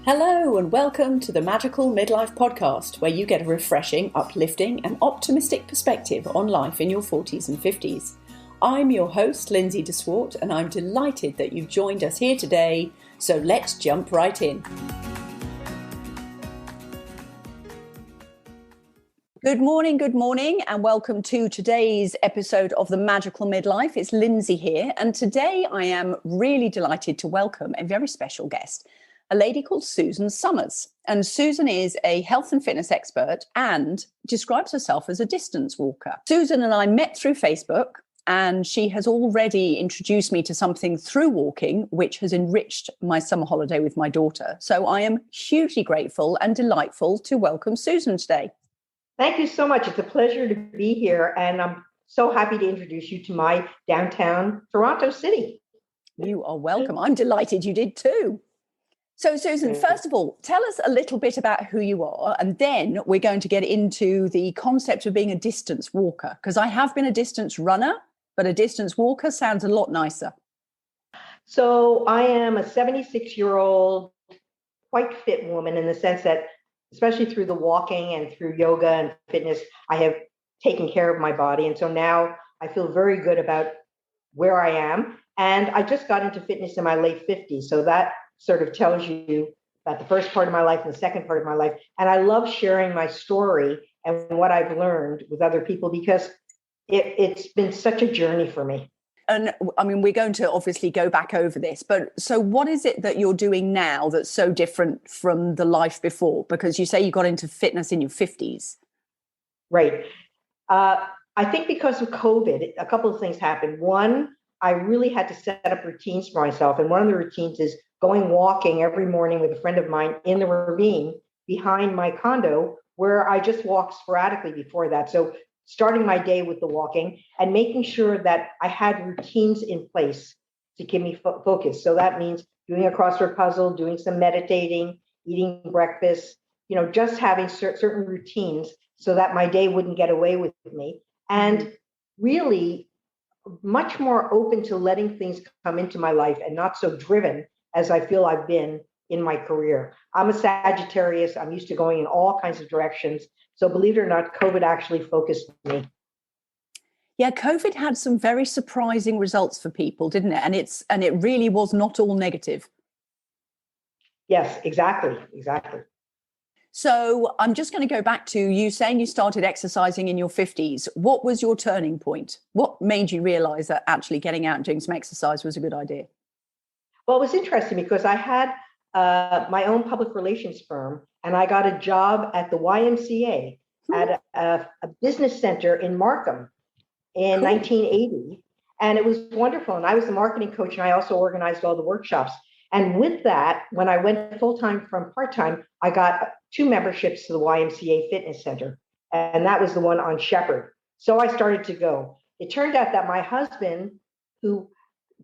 Hello and welcome to the Magical Midlife Podcast, where you get a refreshing, uplifting and optimistic perspective on life in your 40s and 50s. I'm your host, Lindsay DeSwart, and I'm delighted that you've joined us here today, so let's jump right in. Good morning, and welcome to today's episode of the Magical Midlife. It's Lindsay here, and today I am really delighted to welcome a very special guest, a lady called Susan Sommers. And Susan is a health and fitness expert and describes herself as a distance walker. Susan and I met through Facebook, and she has already introduced me to something through walking, which has enriched my summer holiday with my daughter. So I am hugely grateful and delightful to welcome Susan today. Thank you so much. It's a pleasure to be here, and I'm so happy to introduce you to my downtown Toronto city. You are welcome. I'm delighted you did too. So, Susan, first of all, tell us a little bit about who you are, and then we're going to get into the concept of being a distance walker, because I have been a distance runner, but a distance walker sounds a lot nicer. So I am a 76-year-old, quite fit woman in the sense that, especially through the walking and through yoga and fitness, I have taken care of my body. And so now I feel very good about where I am. And I just got into fitness in my late 50s. So that sort of tells you about the first part of my life and the second part of my life. And I love sharing my story and what I've learned with other people because it's been such a journey for me. And I mean, we're going to obviously go back over this, but so what is it that you're doing now that's so different from the life before? Because you say you got into fitness in your 50s. Right. I think because of COVID, a couple of things happened. One, I really had to set up routines for myself. And one of the routines is going walking every morning with a friend of mine in the ravine behind my condo, where I just walked sporadically before that. So starting my day with the walking and making sure that I had routines in place to keep me focused. So that means doing a crossword puzzle, doing some meditating, eating breakfast, just having certain routines so that my day wouldn't get away with me. And really much more open to letting things come into my life and not so driven as I feel I've been in my career. I'm a Sagittarius. I'm used to going in all kinds of directions. So believe it or not, COVID actually focused me. Yeah, COVID had some very surprising results for people, didn't it? And it really was not all negative. Yes, exactly. So I'm just going to go back to you saying you started exercising in your 50s. What was your turning point? What made you realize that actually getting out and doing some exercise was a good idea? Well, it was interesting because I had my own public relations firm, and I got a job at the YMCA at a business center in Markham in 1980. And it was wonderful. And I was the marketing coach, and I also organized all the workshops. And with that, when I went full-time from part-time, I got 2 memberships to the YMCA Fitness Center. And that was the one on Shepherd. So I started to go. It turned out that my husband, who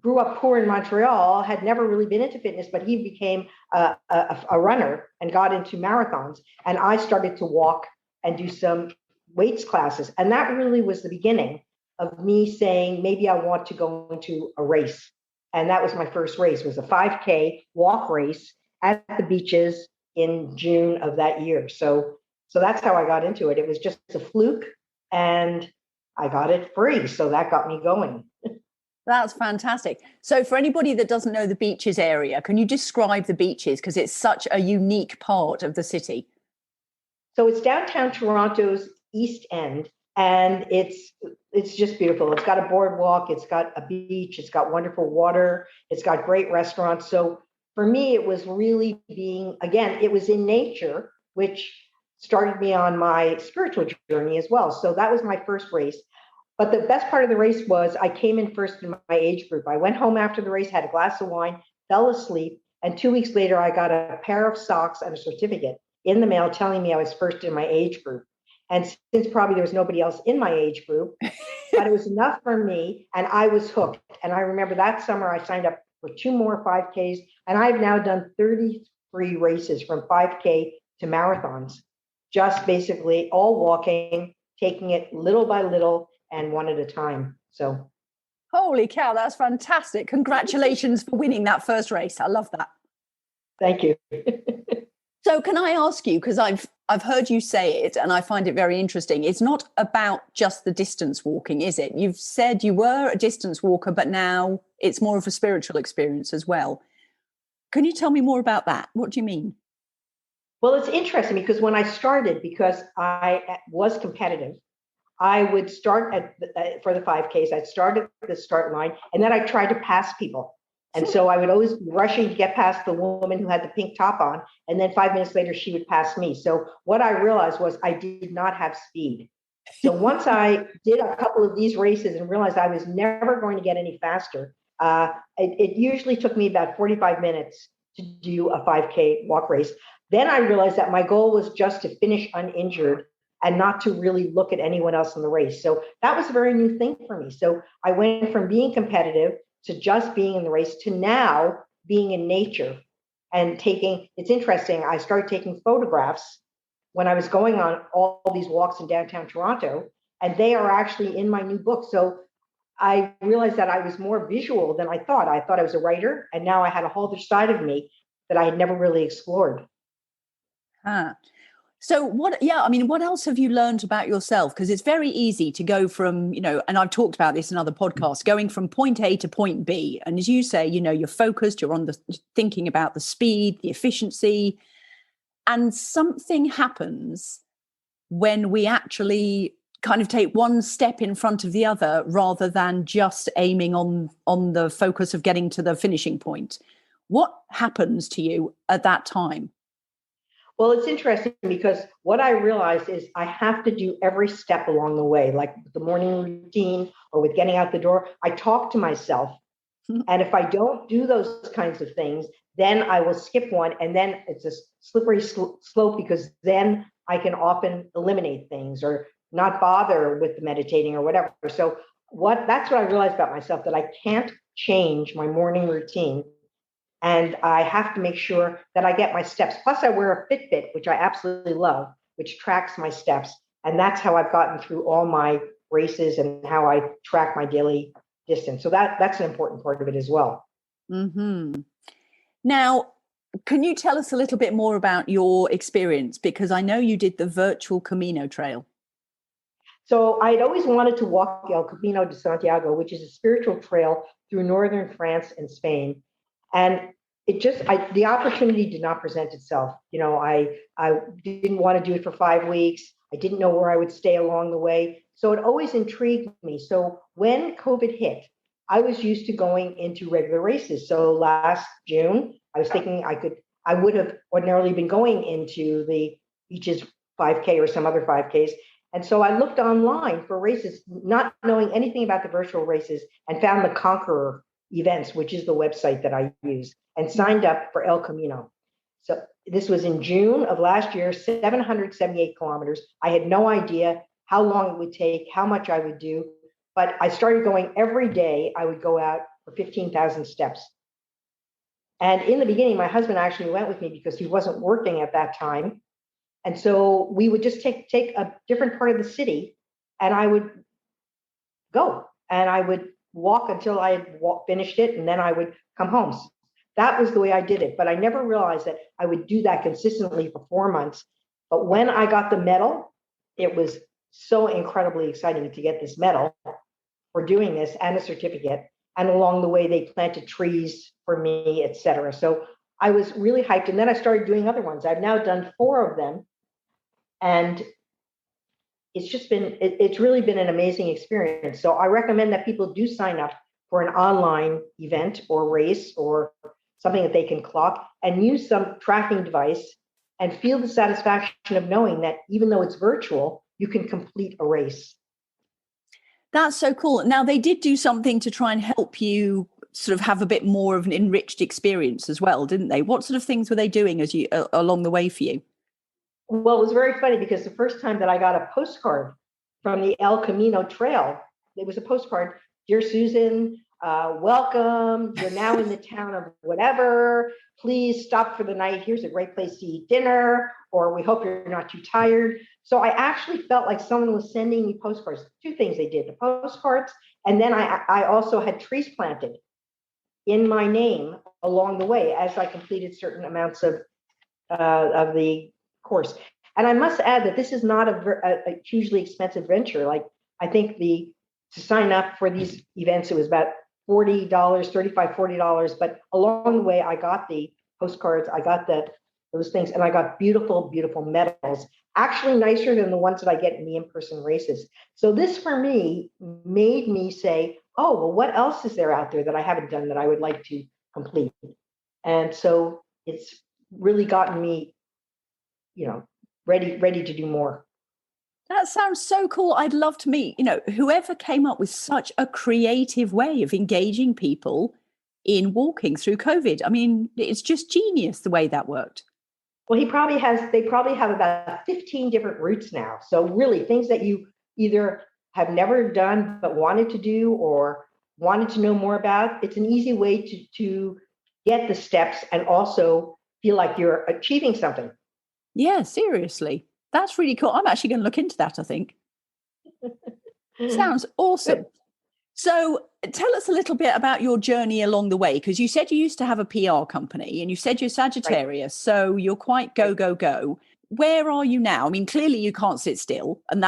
grew up poor in Montreal, had never really been into fitness, but he became a runner and got into marathons. And I started to walk and do some weights classes. And that really was the beginning of me saying, maybe I want to go into a race. And that was my first race. It was a 5K walk race at the beaches in June of that year. So that's how I got into it. It was just a fluke, and I got it free. So that got me going. That's fantastic. So for anybody that doesn't know the beaches area, can you describe the beaches? Because it's such a unique part of the city. So it's downtown Toronto's East End, and it's just beautiful. It's got a boardwalk, it's got a beach, it's got wonderful water, it's got great restaurants. So for me, it was really it was in nature, which started me on my spiritual journey as well. So that was my first race. But the best part of the race was I came in first in my age group. I went home after the race, had a glass of wine, fell asleep, and 2 weeks later, I got a pair of socks and a certificate in the mail telling me I was first in my age group. And since probably there was nobody else in my age group, but it was enough for me, and I was hooked. And I remember that summer I signed up for 2 more 5Ks, and I've now done 33 races from 5K to marathons, just basically all walking, taking it little by little and one at a time. So, holy cow, that's fantastic. Congratulations for winning that first race. I love that. Thank you. So can I ask you, because I've heard you say it and I find it very interesting. It's not about just the distance walking, is it? You've said you were a distance walker, but now it's more of a spiritual experience as well. Can you tell me more about that? What do you mean? Well, it's interesting because when I started, because I was competitive, I would start for the 5Ks. I'd start at the start line, and then I tried to pass people. And so I would always be rushing to get past the woman who had the pink top on, and then 5 minutes later she would pass me. So what I realized was I did not have speed. So once I did a couple of these races and realized I was never going to get any faster, it usually took me about 45 minutes to do a 5K walk race. Then I realized that my goal was just to finish uninjured and not to really look at anyone else in the race. So that was a very new thing for me. So I went from being competitive to just being in the race to now being in nature and taking, it's interesting, I started taking photographs when I was going on all these walks in downtown Toronto, and they are actually in my new book. So I realized that I was more visual than I thought. I thought I was a writer, and now I had a whole other side of me that I had never really explored. Ah. So what else have you learned about yourself? Because it's very easy to go from, and I've talked about this in other podcasts, going from point A to point B. And as you say, you're focused, you're on the thinking about the speed, the efficiency, and something happens when we actually kind of take one step in front of the other rather than just aiming on the focus of getting to the finishing point. What happens to you at that time? Well, it's interesting because what I realized is I have to do every step along the way, like the morning routine or with getting out the door. I talk to myself. And if I don't do those kinds of things, then I will skip one. And then it's a slippery slope because then I can often eliminate things or not bother with the meditating or whatever. So that's what I realized about myself, that I can't change my morning routine, and I have to make sure that I get my steps. Plus, I wear a Fitbit, which I absolutely love, which tracks my steps. And that's how I've gotten through all my races and how I track my daily distance. So that's an important part of it as well. Mm-hmm. Now, can you tell us a little bit more about your experience? Because I know you did the virtual Camino Trail. So I'd always wanted to walk El Camino de Santiago, which is a spiritual trail through northern France and Spain. And the opportunity did not present itself. I didn't want to do it for 5 weeks. I didn't know where I would stay along the way. So it always intrigued me. So when COVID hit, I was used to going into regular races. So last June, I was thinking I would have ordinarily been going into the Beaches 5K or some other 5Ks. And so I looked online for races, not knowing anything about the virtual races, and found the Conqueror events, which is the website that I use, and signed up for El Camino. So this was in June of last year, 778 kilometers. I had no idea how long it would take, how much I would do, but I started going every day. I would go out for 15,000 steps. And in the beginning, my husband actually went with me because he wasn't working at that time. And so we would just take a different part of the city, and I would go and I would walk until I had finished it, and then I would come home. So that was the way I did it. But I never realized that I would do that consistently for 4 months. But when I got the medal, it was so incredibly exciting to get this medal for doing this and a certificate. And along the way, they planted trees for me, etc. So I was really hyped. And then I started doing other ones. I've now done 4 of them. And it's really been an amazing experience. So I recommend that people do sign up for an online event or race or something that they can clock and use some tracking device and feel the satisfaction of knowing that even though it's virtual, you can complete a race. That's so cool. Now, they did do something to try and help you sort of have a bit more of an enriched experience as well, didn't they? What sort of things were they doing as you along the way for you? Well, it was very funny because the first time that I got a postcard from the El Camino Trail, it was a postcard. Dear Susan, welcome. You're now in the town of whatever. Please stop for the night. Here's a great place to eat dinner, or we hope you're not too tired. So I actually felt like someone was sending me postcards. 2 things they did, the postcards, and then I also had trees planted. in my name along the way as I completed certain amounts of the course. And I must add that this is not a hugely expensive venture. Like, I think to sign up for these events, it was about $40, $35, $40. But along the way, I got the postcards, I got those things, and I got beautiful, beautiful medals, actually nicer than the ones that I get in the in-person races. So this, for me, made me say, oh, well, what else is there out there that I haven't done that I would like to complete? And so it's really gotten me, ready to do more. That sounds so cool. I'd love to meet, whoever came up with such a creative way of engaging people in walking through COVID. I mean, it's just genius the way that worked. Well, they probably have about 15 different routes now. So really things that you either have never done but wanted to do or wanted to know more about. It's an easy way to get the steps and also feel like you're achieving something. Yeah, seriously. That's really cool. I'm actually going to look into that, I think. Sounds awesome. Good. So tell us a little bit about your journey along the way, because you said you used to have a PR company and you said you're Sagittarius, right. So you're quite go, go, go. Where are you now? I mean, clearly you can't sit still, and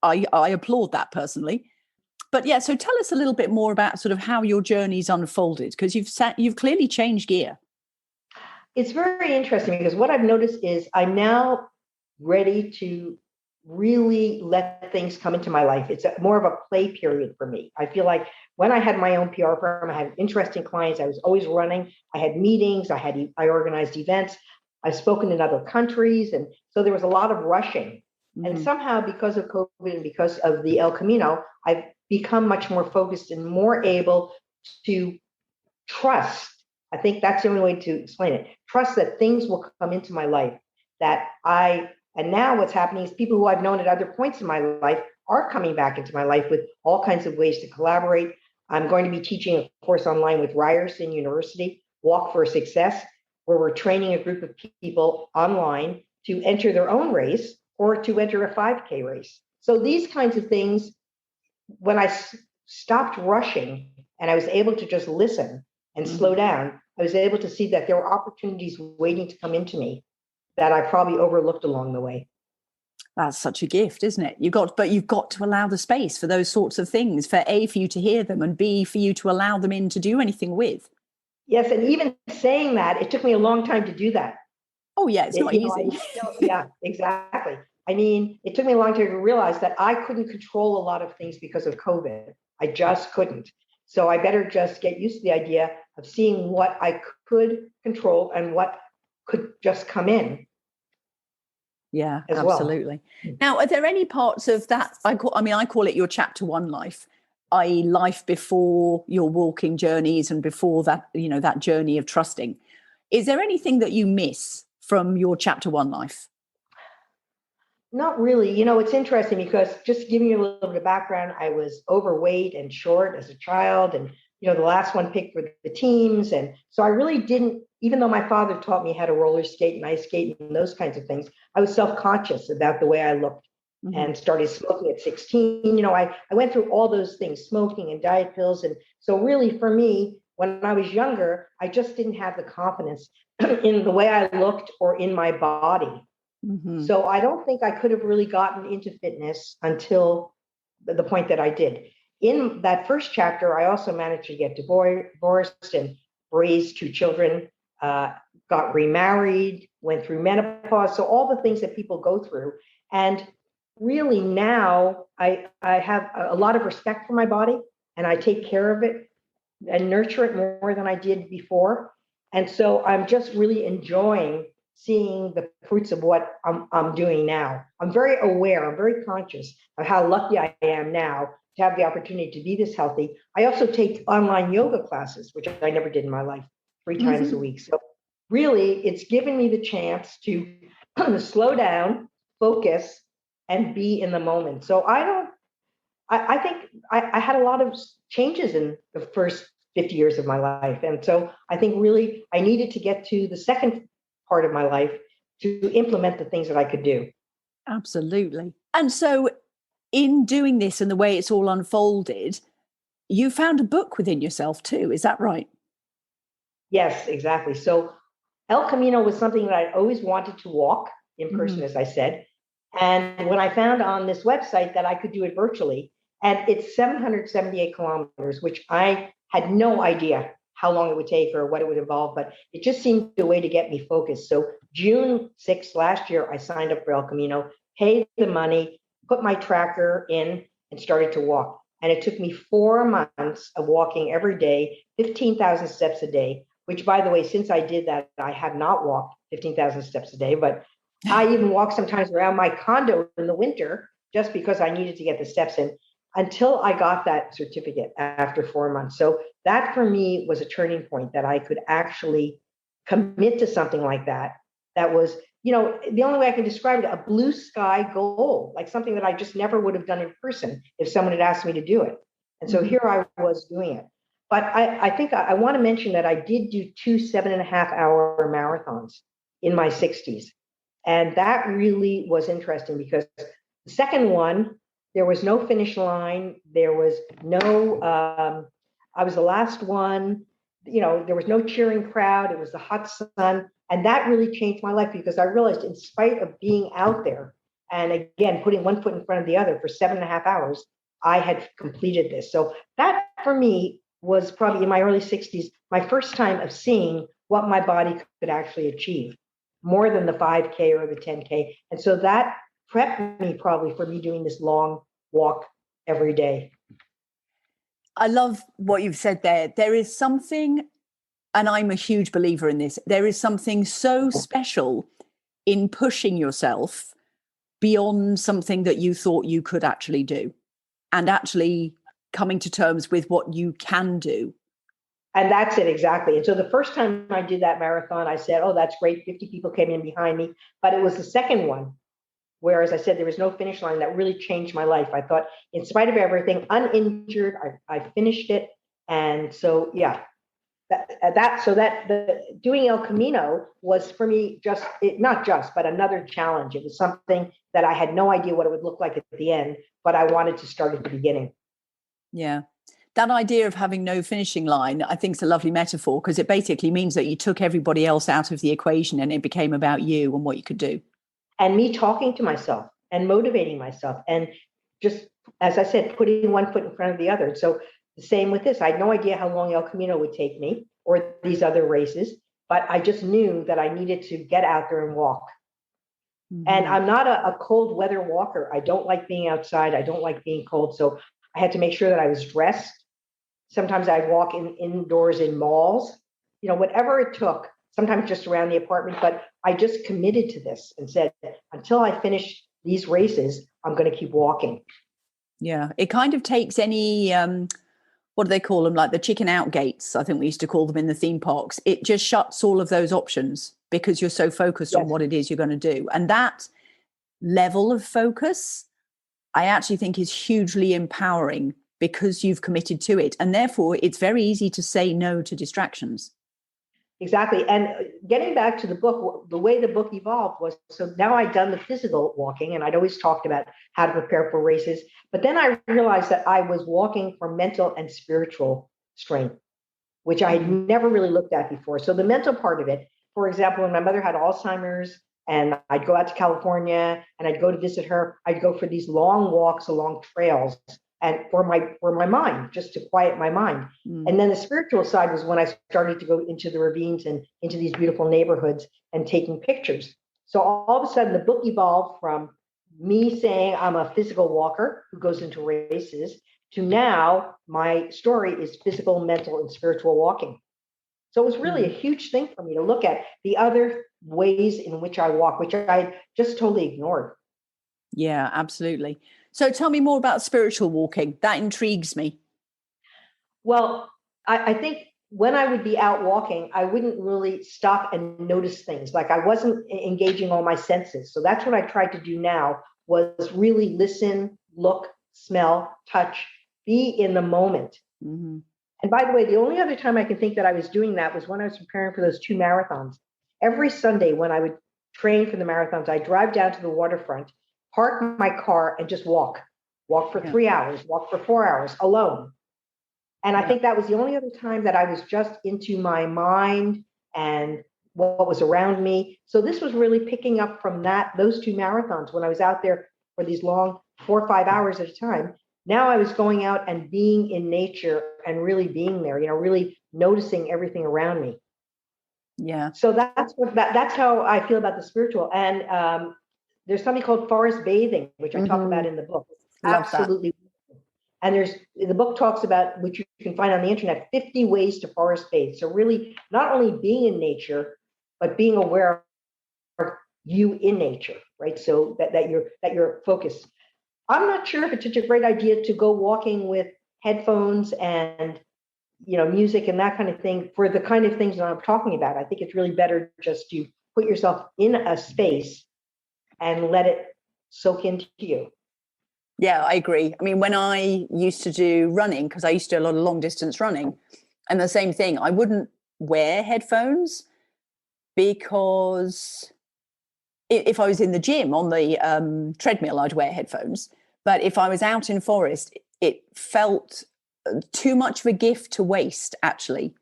I applaud that personally. But yeah, so tell us a little bit more about sort of how your journey's unfolded, because you've clearly changed gear. It's very interesting because what I've noticed is I'm now ready to really let things come into my life. It's more of a play period for me. I feel like when I had my own PR firm, I had interesting clients. I was always running. I had meetings. I organized events. I've spoken in other countries. And so there was a lot of rushing. Mm-hmm. And somehow because of COVID and because of the El Camino, I've become much more focused and more able to trust. I think that's the only way to explain it. Trust that things will come into my life and now what's happening is people who I've known at other points in my life are coming back into my life with all kinds of ways to collaborate. I'm going to be teaching a course online with Ryerson University, Walk for Success, where we're training a group of people online to enter their own race or to enter a 5K race. So these kinds of things, when I stopped rushing and I was able to just listen and slow down, I was able to see that there were opportunities waiting to come into me that I probably overlooked along the way. That's such a gift, isn't it? You've got to allow the space for those sorts of things, for A, for you to hear them, and B, for you to allow them in to do anything with. Yes, and even saying that, it took me a long time to do that. Oh yeah, it's not easy. Yeah, exactly. I mean, it took me a long time to realize that I couldn't control a lot of things because of COVID. I just couldn't. So I better just get used to the idea of seeing what I could control and what could just come in. Yeah, absolutely. Well. Now, are there any parts of that? I call it your chapter 1 life, i.e. life before your walking journeys and before that, that journey of trusting. Is there anything that you miss from your chapter 1 life? Not really. It's interesting because just giving you a little bit of background, I was overweight and short as a child, and the last one picked for the teams. And so I really didn't, even though my father taught me how to roller skate and ice skate and those kinds of things, I was self-conscious about the way I looked and started smoking at 16. I went through all those things, smoking and diet pills. And so really for me, when I was younger, I just didn't have the confidence in the way I looked or in my body. Mm-hmm. So I don't think I could have really gotten into fitness until the point that I did. In that first chapter, I also managed to get divorced and raised 2 children, got remarried, went through menopause. So all the things that people go through. And really now I have a lot of respect for my body, and I take care of it and nurture it more than I did before. And so I'm just really enjoying seeing the fruits of what I'm doing now. I'm very aware, I'm very conscious of how lucky I am now to have the opportunity to be this healthy. I also take online yoga classes, which I never did in my life, 3 times a week. So really, it's given me the chance to slow down, focus, and be in the moment. So I think I had a lot of changes in the first 50 years of my life. And so I think really I needed to get to the second part of my life to implement the things that I could do. Absolutely. And so in doing this and the way it's all unfolded, you found a book within yourself too. Is that right? Yes, exactly. So El Camino was something that I always wanted to walk in Hmm. person, as I said. And when I found on this website that I could do it virtually, and it's 778 kilometers, which I had no idea how long it would take or what it would involve, but it just seemed a way to get me focused. So June 6th last year, I signed up for El Camino, paid the money, put my tracker in, and started to walk. And it took me 4 months of walking every day, 15,000 steps a day, which, by the way, since I did that, I have not walked 15,000 steps a day, but I even walk sometimes around my condo in the winter just because I needed to get the steps in until I got that certificate after 4 months. So that for me was a turning point that I could actually commit to something like that. That was, the only way I can describe it, a blue sky goal, like something that I just never would have done in person if someone had asked me to do it. And so Hmm. here I was doing it. But I think I want to mention that I did do two 7.5 hour marathons in my 60s. And that really was interesting because the second one, there was no finish line. There was no, I was the last one. There was no cheering crowd. It was the hot sun. And that really changed my life because I realized, in spite of being out there and again, putting one foot in front of the other for 7.5 hours, I had completed this. So that for me was probably in my early 60s, my first time of seeing what my body could actually achieve more than the 5K or the 10K. And so that prepped me probably for me doing this long walk every day. I love what you've said there. There is something, and I'm a huge believer in this, there is something so special in pushing yourself beyond something that you thought you could actually do and actually coming to terms with what you can do. And that's it, exactly. And so the first time I did that marathon, I said, oh, that's great. 50 people came in behind me. But it was the second one, where, as I said, there was no finish line, that really changed my life. I thought, in spite of everything, uninjured, I finished it. And so, yeah, that the doing El Camino was for me not just, but another challenge. It was something that I had no idea what it would look like at the end, but I wanted to start at the beginning. Yeah. That idea of having no finishing line, I think, is a lovely metaphor because it basically means that you took everybody else out of the equation and it became about you and what you could do. And me talking to myself and motivating myself and just, as I said, putting one foot in front of the other. So the same with this. I had no idea how long El Camino would take me or these other races, but I just knew that I needed to get out there and walk. And Mm-hmm. I'm not a cold weather walker. I don't like being outside. I don't like being cold. So I had to make sure that I was dressed. Sometimes I'd walk indoors in malls, whatever it took, sometimes just around the apartment. But I just committed to this and said, until I finish these races, I'm going to keep walking. Yeah. It kind of takes any, what do they call them? Like the chicken out gates, I think we used to call them in the theme parks. It just shuts all of those options because you're so focused on Yes, what it is you're going to do. And that level of focus, I actually think is hugely empowering because you've committed to it. And therefore, it's very easy to say no to distractions. exactly. And getting back to the book, the way the book evolved was, so now I'd done the physical walking and I'd always talked about how to prepare for races. But then I realized that I was walking for mental and spiritual strength, which I had Mm. never really looked at before. So the mental part of it, for example, when my mother had Alzheimer's and I'd go out to California and I'd go to visit her, I'd go for these long walks along trails and for my mind, just to quiet my mind. Mm. And then the spiritual side was when I started to go into the ravines and into these beautiful neighborhoods and taking pictures. So all of a sudden the book evolved from me saying I'm a physical walker who goes into races to now my story is physical, mental, and spiritual walking. So it was really a Mm. huge thing for me to look at the other ways in which I walk, which I just totally ignored. Yeah, absolutely. So tell me more about spiritual walking. That intrigues me. Well, I think when I would be out walking, I wouldn't really stop and notice things. Like I wasn't engaging all my senses. So that's what I tried to do now was really listen, look, smell, touch, be in the moment. Mm-hmm. And by the way, the only other time I can think that I was doing that was when I was preparing for those two marathons. Every Sunday when I would train for the marathons, I drive down to the waterfront, park my car, and just walk. Walk for Yeah. 3 hours, walk for 4 hours alone. And I think that was the only other time that I was just into my mind and what was around me. So this was really picking up from those two marathons when I was out there for these long 4 or 5 hours at a time. Now I was going out and being in nature and really being there, really noticing everything around me. Yeah. So that's how I feel about the spiritual. And there's something called forest bathing, which I talk about in the book. Love Absolutely. And the book talks about, which you can find on the internet, 50 ways to forest bathe. So really not only being in nature, but being aware of you in nature, right? So that you're focused. I'm not sure if it's such a great idea to go walking with headphones and music and that kind of thing for the kind of things that I'm talking about. I think it's really better just to put yourself in a space and let it soak into you. Yeah, I agree. I mean, when I used to do running, because I used to do a lot of long distance running, and the same thing, I wouldn't wear headphones because if I was in the gym on the treadmill, I'd wear headphones. But if I was out in forest, it felt too much of a gift to waste, actually,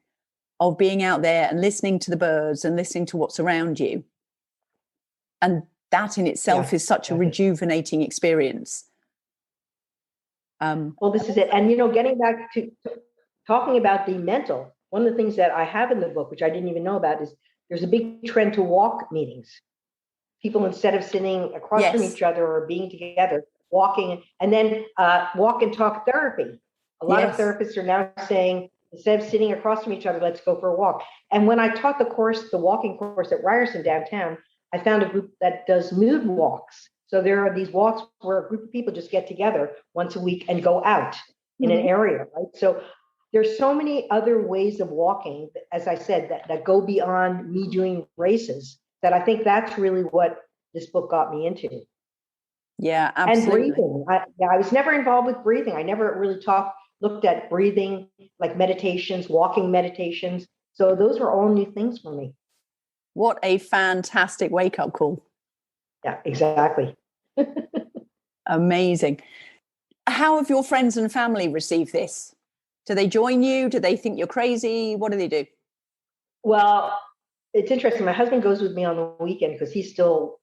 of being out there and listening to the birds and listening to what's around you. And that in itself is such a rejuvenating experience. Well, this is it. And, getting back to talking about the mental, one of the things that I have in the book, which I didn't even know about, is there's a big trend to walk meetings. People, instead of sitting across from each other or being together, walking, and then walk and talk therapy. A lot of therapists are now saying, instead of sitting across from each other, let's go for a walk. And when I taught the walking course at Ryerson downtown, I found a group that does mood walks. So there are these walks where a group of people just get together once a week and go out in an area, right? So there's so many other ways of walking, as I said, that go beyond me doing races, that I think that's really what this book got me into. Yeah, absolutely. And breathing. I was never involved with breathing. I never really looked at breathing, like meditations, walking meditations. So those were all new things for me. What a fantastic wake-up call. Yeah, exactly. Amazing. How have your friends and family received this? Do they join you? Do they think you're crazy? What do they do? Well, it's interesting. My husband goes with me on the weekend because he's still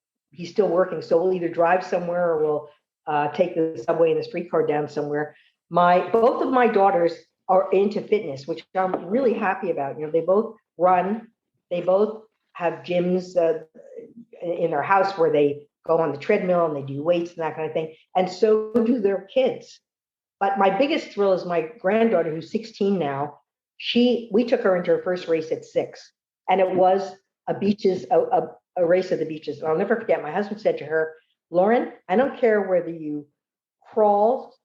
working. So we'll either drive somewhere or we'll take the subway and the streetcar down somewhere. Both of my daughters are into fitness, which I'm really happy about. They both run. They both have gyms in their house where they go on the treadmill and they do weights and that kind of thing. And so do their kids. But my biggest thrill is my granddaughter, who's 16 now. We took her into her first race at 6, and it was a race of the beaches. And I'll never forget. My husband said to her, "Lauren, I don't care whether you crawl,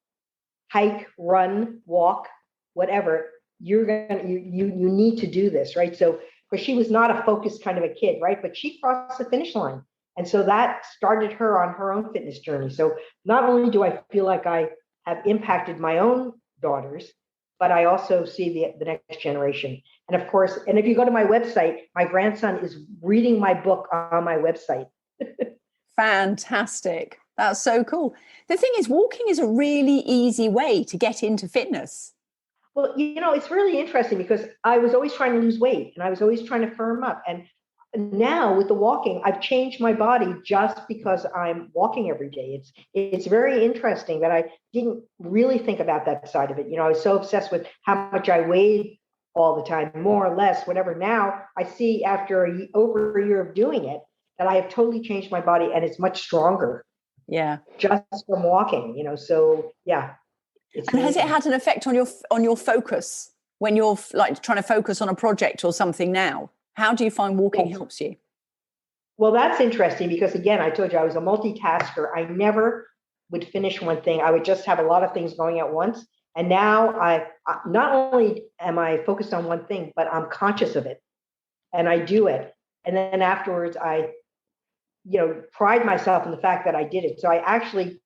hike, run, walk, whatever. You need to do this, right?" So, because she was not a focused kind of a kid, right? But she crossed the finish line, and so that started her on her own fitness journey. So not only do I feel like I have impacted my own daughters, but I also see the next generation. And of course, and if you go to my website, my grandson is reading my book on my website. Fantastic. That's so cool. The thing is, walking is a really easy way to get into fitness. Well, it's really interesting because I was always trying to lose weight and I was always trying to firm up. And now with the walking, I've changed my body just because I'm walking every day. It's very interesting that I didn't really think about that side of it. I was so obsessed with how much I weighed all the time, more or less, whatever. Now I see after over a year of doing it that I have totally changed my body and it's much stronger. Yeah. Just from walking, So yeah. And has it had an effect on your focus when you're like trying to focus on a project or something now? How do you find walking helps you? Well, that's interesting because, again, I told you I was a multitasker. I never would finish one thing. I would just have a lot of things going at once. And now I not only am I focused on one thing, but I'm conscious of it and I do it. And then afterwards, I, pride myself in the fact that I did it. So I actually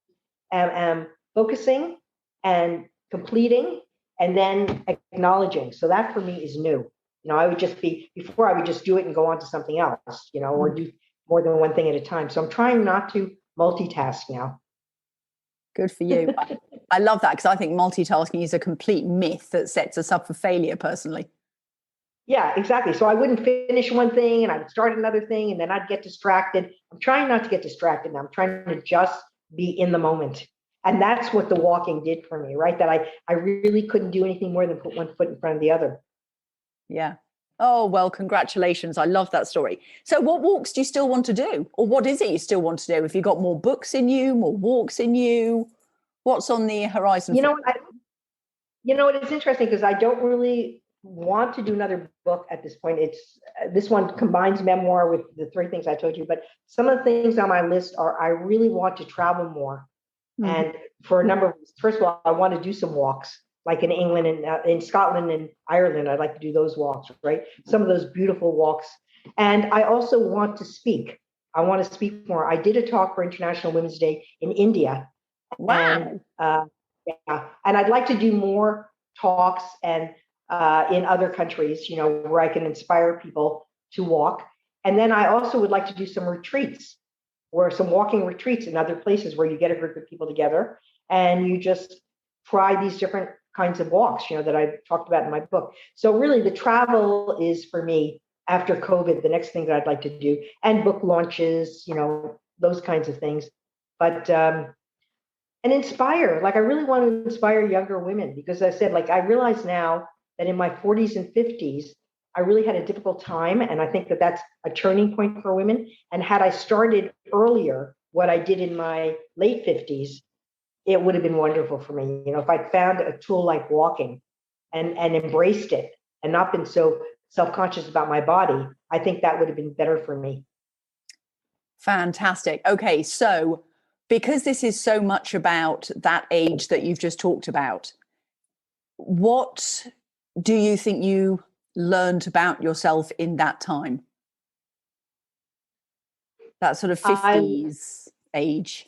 am focusing and completing and then acknowledging. So that for me is new. I would just before I would just do it and go on to something else, or do more than one thing at a time. So I'm trying not to multitask now. Good for you. I love that because I think multitasking is a complete myth that sets us up for failure personally. Yeah, exactly. So I wouldn't finish one thing and I would start another thing and then I'd get distracted. I'm trying not to get distracted now. I'm trying to just be in the moment. And that's what the walking did for me, right? That I really couldn't do anything more than put one foot in front of the other. Yeah. Oh, well, congratulations. I love that story. So what walks do you still want to do? Or what is it you still want to do? Have you got more books in you, more walks in you? What's on the horizon? You know what? It's interesting because I don't really want to do another book at this point. It's this one combines memoir with the three things I told you, but some of the things on my list are I really want to travel more. Mm-hmm. And for a number of reasons. First of all, I want to do some walks, like in England and in Scotland and Ireland. I'd like to do those walks, right? Some of those beautiful walks. And I also want to speak. I want to speak more. I did a talk for International Women's Day in India. Wow. And yeah, and I'd like to do more talks and in other countries, where I can inspire people to walk. And then I also would like to do some retreats or some walking retreats in other places where you get a group of people together and you just try these different kinds of walks, that I talked about in my book. So really the travel is for me after COVID, the next thing that I'd like to do, and book launches, those kinds of things. But, and inspire, like I really want to inspire younger women because I said, like, I realize now that in my 40s and 50s, I really had a difficult time. And I think that that's a turning point for women. And had I started earlier, what I did in my late 50s, it would have been wonderful for me. If I'd found a tool like walking and embraced it and not been so self-conscious about my body, I think that would have been better for me. Fantastic. Okay. So because this is so much about that age that you've just talked about, what do you think you learned about yourself in that time? That sort of 50s age?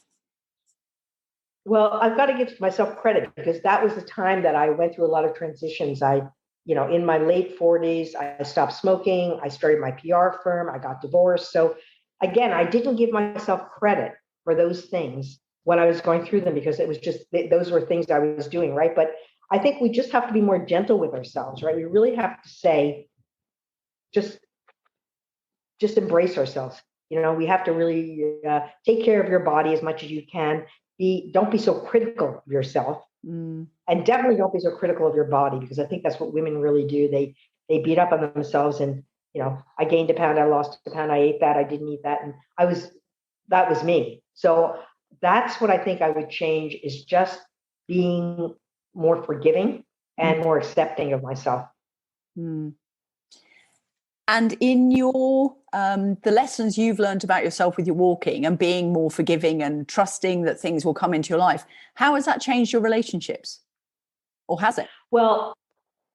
Well, I've got to give myself credit because that was the time that I went through a lot of transitions. In my late 40s, I stopped smoking. I started my PR firm. I got divorced. So again, I didn't give myself credit for those things when I was going through them because it was just, those were things I was doing, right? But I think we just have to be more gentle with ourselves, right? We really have to say, just embrace ourselves. We have to really take care of your body as much as you can. Don't be so critical of yourself, and definitely don't be so critical of your body because I think that's what women really do. They beat up on themselves, and I gained a pound, I lost a pound, I ate that, I didn't eat that, and that was me. So that's what I think I would change is just being more forgiving and more accepting of myself. And in your the lessons you've learned about yourself with your walking and being more forgiving and trusting that things will come into your life, how has that changed your relationships? Or has it? Well,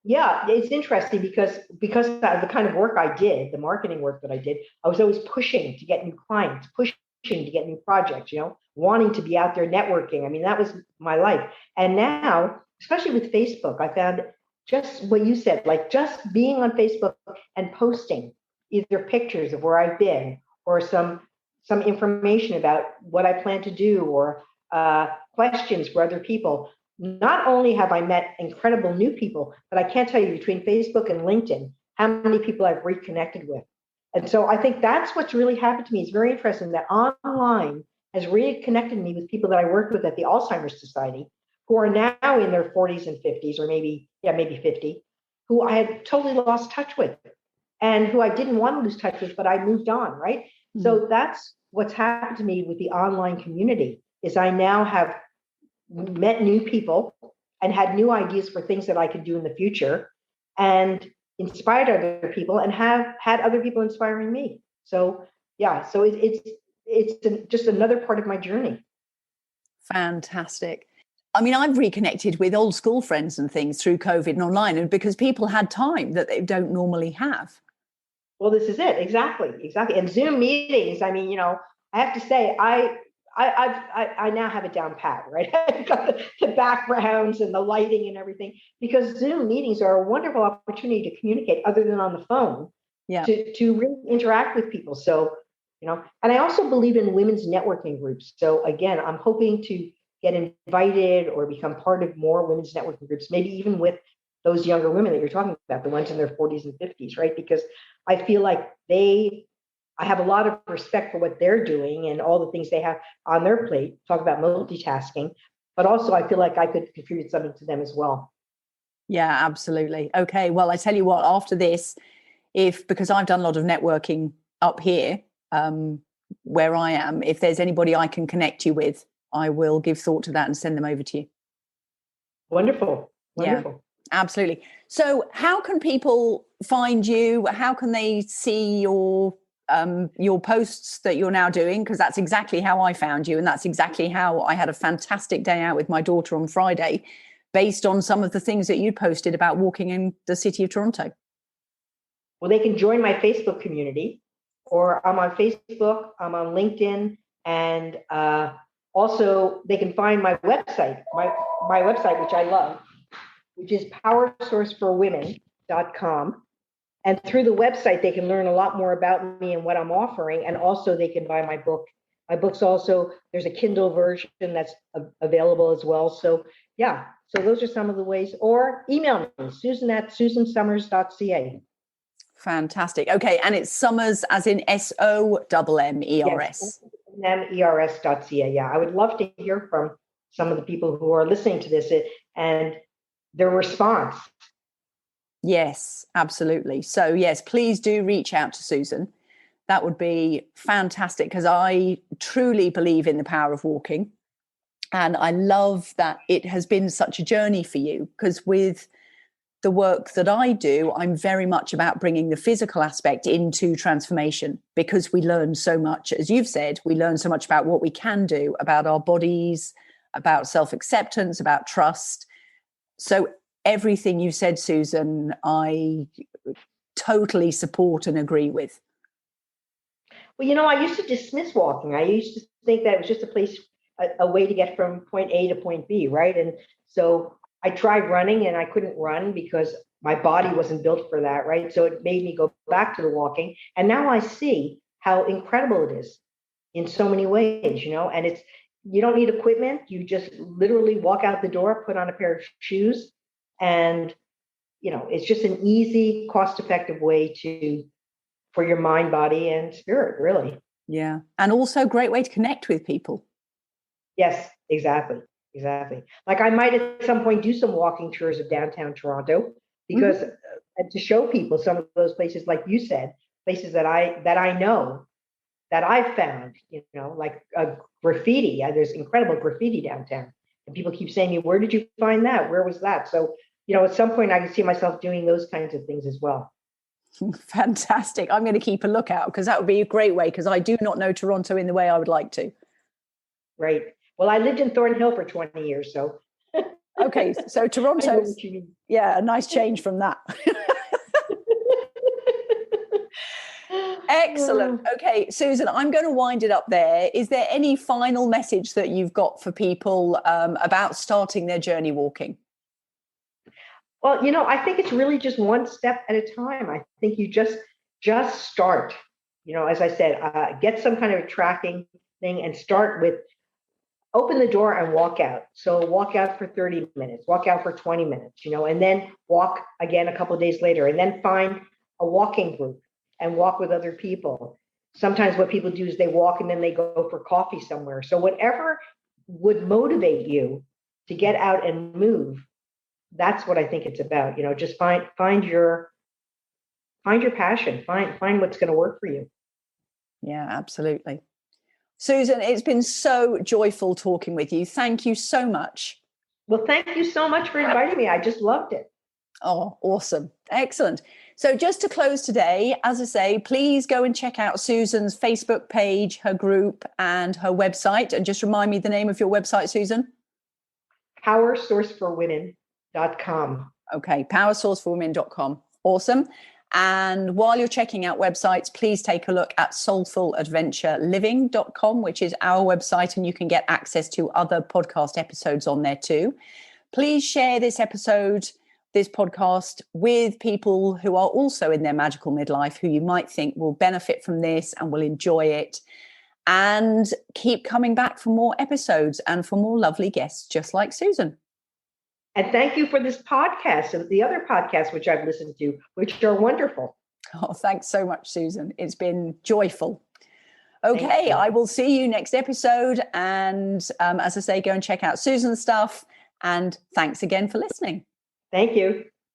yeah, it's interesting because of the kind of work I did, the marketing work that I did, I was always pushing to get new clients, pushing to get new projects, wanting to be out there networking. I mean, that was my life. And now, especially with Facebook, I found just what you said, like just being on Facebook and posting either pictures of where I've been or some information about what I plan to do or questions for other people. Not only have I met incredible new people, but I can't tell you between Facebook and LinkedIn how many people I've reconnected with. And so I think that's what's really happened to me. It's very interesting that online has reconnected me with people that I worked with at the Alzheimer's Society who are now in their 40s and 50s, or maybe 50, who I had totally lost touch with and who I didn't want to lose touch with, but I moved on, right? Mm-hmm. So that's what's happened to me with the online community is I now have met new people and had new ideas for things that I could do in the future and inspired other people and have had other people inspiring me. So yeah, so it's just another part of my journey. Fantastic. I mean, I've reconnected with old school friends and things through COVID and online, and because people had time that they don't normally have. Well, this is it. Exactly. And Zoom meetings, I mean, I have to say, I now have it down pat, right? I've got the backgrounds and the lighting and everything because Zoom meetings are a wonderful opportunity to communicate other than on the phone, to really interact with people. So, and I also believe in women's networking groups. So again, I'm hoping to get invited or become part of more women's networking groups, maybe even with those younger women that you're talking about, the ones in their 40s and 50s, right? Because I feel like I have a lot of respect for what they're doing and all the things they have on their plate. Talk about multitasking, but also I feel like I could contribute something to them as well. Yeah, absolutely. Okay. Well, I tell you what, after this, because I've done a lot of networking up here, where I am, if there's anybody I can connect you with, I will give thought to that and send them over to you. Wonderful. Wonderful. Yeah, absolutely. So how can people find you? How can they see your posts that you're now doing? Because that's exactly how I found you. And that's exactly how I had a fantastic day out with my daughter on Friday, based on some of the things that you posted about walking in the city of Toronto. Well, they can join my Facebook community, or I'm on Facebook, I'm on LinkedIn, and also they can find my website, my website, which I love, which is powersourceforwomen.com. And through the website, they can learn a lot more about me and what I'm offering. And also they can buy my book. My book's also, there's a Kindle version that's available as well. So yeah, so those are some of the ways, or email me, susan@susansommers.ca. Fantastic. Okay. And it's Sommers as in SOMMERS. Yes, MERS.ca. Yeah, I would love to hear from some of the people who are listening to this and their response. Yes, absolutely. So yes, please do reach out to Susan. That would be fantastic, because I truly believe in the power of walking. And I love that it has been such a journey for you, because with the work that I do, I'm very much about bringing the physical aspect into transformation, because we learn so much, as you've said, we learn so much about what we can do, about our bodies, about self-acceptance, about trust. So everything you said, Susan, I totally support and agree with. Well, I used to dismiss walking. I used to think that it was just a way to get from point A to point B, right? And so I tried running and I couldn't run because my body wasn't built for that, right? So it made me go back to the walking. And now I see how incredible it is in so many ways, and you don't need equipment. You just literally walk out the door, put on a pair of shoes, and it's just an easy, cost-effective way for your mind, body, and spirit, really. Yeah. And also a great way to connect with people. Yes, exactly. Like I might at some point do some walking tours of downtown Toronto, because to show people some of those places, like you said, places that I know, that I've found, like graffiti. There's incredible graffiti downtown. And people keep saying to me, where did you find that? Where was that? So, at some point I can see myself doing those kinds of things as well. Fantastic. I'm going to keep a lookout, because that would be a great way, because I do not know Toronto in the way I would like to. Right. Well, I lived in Thornhill for 20 years, so. Okay, so Toronto, yeah, a nice change from that. Excellent. Okay, Susan, I'm going to wind it up there. Is there any final message that you've got for people about starting their journey walking? Well, I think it's really just one step at a time. I think you just start. As I said, get some kind of a tracking thing and start with open the door and walk out. So walk out for 30 minutes, walk out for 20 minutes, and then walk again a couple of days later, and then find a walking group and walk with other people. Sometimes what people do is they walk and then they go for coffee somewhere. So whatever would motivate you to get out and move, that's what I think it's about. Just find your passion, find what's going to work for you. Yeah, absolutely. Susan, it's been so joyful talking with you. Thank you so much. Well, thank you so much for inviting me. I just loved it. Oh, awesome. Excellent. So just to close today, as I say, please go and check out Susan's Facebook page, her group, and her website. And just remind me the name of your website, Susan. powersourceforwomen.com. Okay, powersourceforwomen.com. Awesome. And while you're checking out websites, please take a look at soulfuladventureliving.com, which is our website, and you can get access to other podcast episodes on there too. Please share this podcast with people who are also in their magical midlife, who you might think will benefit from this and will enjoy it. and keep coming back for more episodes and for more lovely guests just like Susan. And thank you for this podcast and the other podcasts which I've listened to, which are wonderful. Oh, thanks so much, Susan. It's been joyful. Okay, I will see you next episode. And as I say, go and check out Susan's stuff. And thanks again for listening. Thank you.